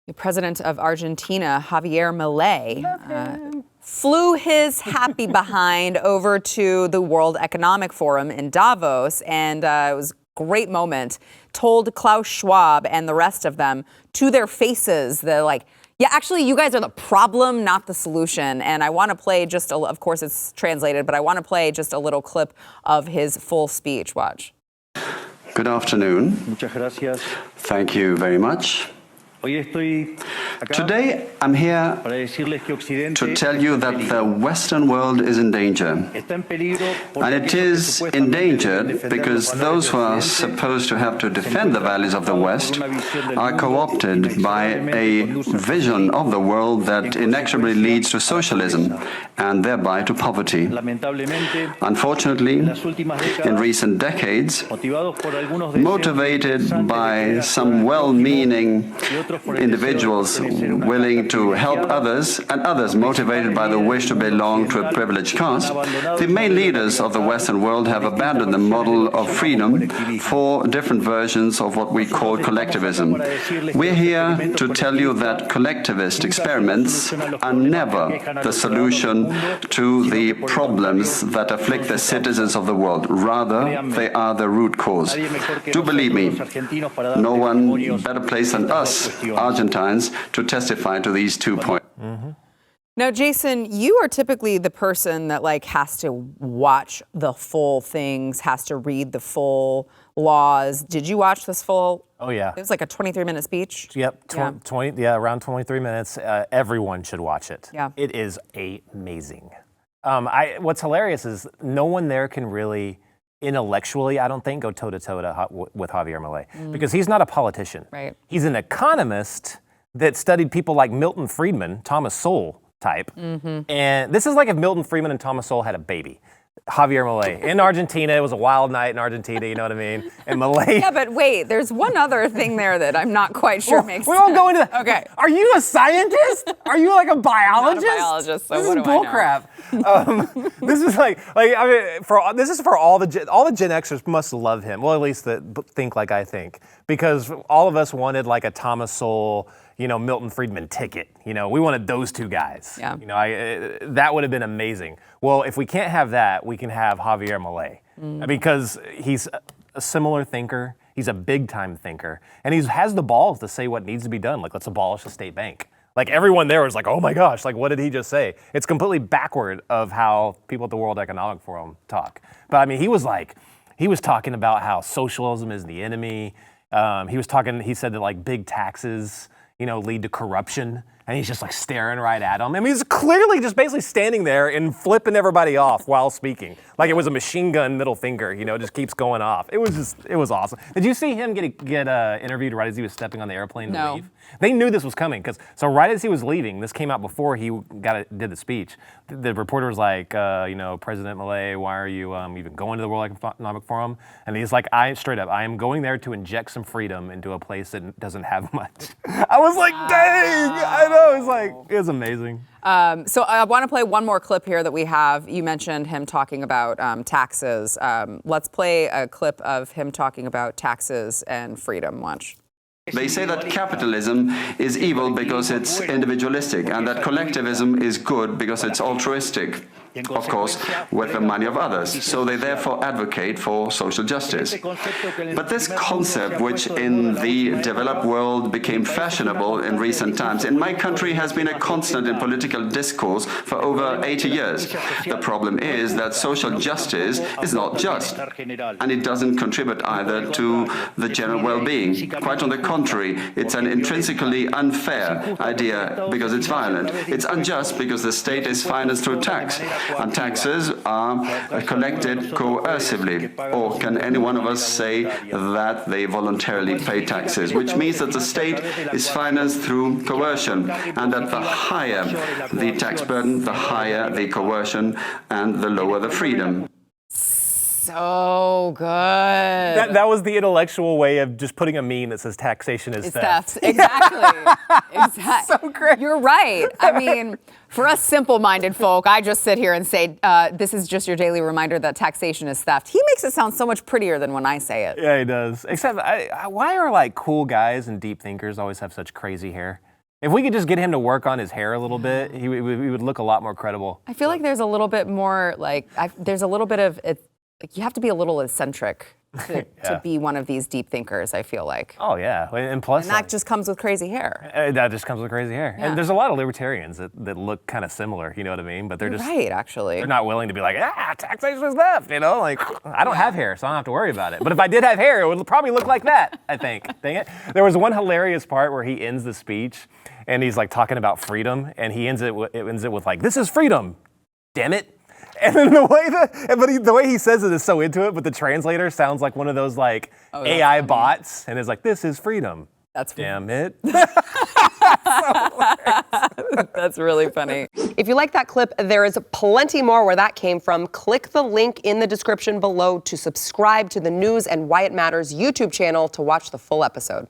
The president of Argentina, Javier Milei, flew his happy behind over to the World Economic Forum in Davos, and it was a great moment. Told Klaus Schwab and the rest of them to their faces, they're like, yeah, actually, you guys are the problem, not the solution. And I want to play just, of course, it's translated, but I want to play just a little clip of his full speech. Watch. Good afternoon. Muchas gracias. Thank you very much. Today, I'm here to tell you that the Western world is in danger. And it is endangered because those who are supposed to have to defend the values of the West are co-opted by a vision of the world that inexorably leads to socialism and thereby to poverty. Unfortunately, in recent decades, motivated by some well-meaning individuals willing to help others, and others motivated by the wish to belong to a privileged caste, the main leaders of the Western world have abandoned the model of freedom for different versions of what we call collectivism. We're here to tell you that collectivist experiments are never the solution to the problems that afflict the citizens of the world. Rather, they are the root cause. Do believe me, no one better placed than us, Argentines, to testify to these 2 points. Mm-hmm. Now, Jason, you are typically the person that has to watch the full things, has to read the full laws. Did you watch this full? Oh, yeah. It was like a 23-minute speech. Yep, around 23 minutes. Everyone should watch it. Yeah. It is amazing. What's hilarious is no one there can really intellectually, I don't think, go toe-to-toe with Javier Milei because he's not a politician. Right. He's an economist that studied people like Milton Friedman, Thomas Sowell type. Mm-hmm. And this is like if Milton Friedman and Thomas Sowell had a baby. Javier Milei in Argentina. It was a wild night in Argentina, you know what I mean? And Milei. Yeah, but wait, there's one other thing there that I'm not quite sure makes sense. We won't go into that. Okay. Are you a scientist? Are you like a biologist? I'm not a biologist, so this what is do I know? Bullcrap. This is this is for all the Gen Xers must love him. Well, at least that think like I think, because all of us wanted like a Thomas Sowell, Milton Friedman ticket. We wanted those two guys. Yeah. That would have been amazing. Well, if we can't have that, we can have Javier Milei because he's a similar thinker. He's a big-time thinker, and he has the balls to say what needs to be done. Like, let's abolish the state bank. Like, everyone there was like, oh my gosh, like, what did he just say? It's completely backward of how people at the World Economic Forum talk. But I mean, he was talking about how socialism is the enemy. He said that like big taxes, lead to corruption. And he's just like staring right at him. I mean, he's clearly just basically standing there and flipping everybody off while speaking. Like it was a machine gun middle finger, just keeps going off. It was awesome. Did you see him get interviewed right as he was stepping on the airplane to leave? They knew this was coming so right as he was leaving, this came out before he did the speech. The reporter was like, President Milei, why are you even going to the World Economic Forum? And he's like, I am going there to inject some freedom into a place that doesn't have much. I was like, dang, I know. It was amazing. So I want to play one more clip here that we have. You mentioned him talking about taxes. Let's play a clip of him talking about taxes and freedom. Watch. They say that capitalism is evil because it's individualistic and that collectivism is good because it's altruistic, of course, with the money of others. So they therefore advocate for social justice. But this concept, which in the developed world became fashionable in recent times, in my country has been a constant in political discourse for over 80 years. The problem is that social justice is not just, and it doesn't contribute either to the general well-being. Quite on the contrary, it's an intrinsically unfair idea because it's violent. It's unjust because the state is financed through tax, and taxes are collected coercively. Or can any one of us say that they voluntarily pay taxes? Which means that the state is financed through coercion, and that the higher the tax burden, the higher the coercion, and the lower the freedom. So good. That was the intellectual way of just putting a meme that says taxation is theft. Exactly. Exactly. So great. You're right. I mean, for us simple-minded folk, I just sit here and say, this is just your daily reminder that taxation is theft. He makes it sound so much prettier than when I say it. Yeah, he does. Except, why are like cool guys and deep thinkers always have such crazy hair? If we could just get him to work on his hair a little bit, he would look a lot more credible. I feel like there's a little bit more there's a little bit of it. Like, you have to be a little eccentric to be one of these deep thinkers, I feel like. Oh, yeah. And plus, that just comes with crazy hair. That just comes with crazy hair. Yeah. And there's a lot of libertarians that look kind of similar, you know what I mean? But they're just right, actually. They're not willing to be like, taxation is left, you know? Like, I don't have hair, so I don't have to worry about it. But if I did have hair, it would probably look like that, I think. Dang it. There was one hilarious part where he ends the speech, and he's like talking about freedom, and he ends it with like, this is freedom, damn it. And then the way he says it is so into it, but the translator sounds like one of those like AI bots, and is like, "This is freedom." That's damn it. That's really funny. If you like that clip, there is plenty more where that came from. Click the link in the description below to subscribe to the News and Why It Matters YouTube channel to watch the full episode.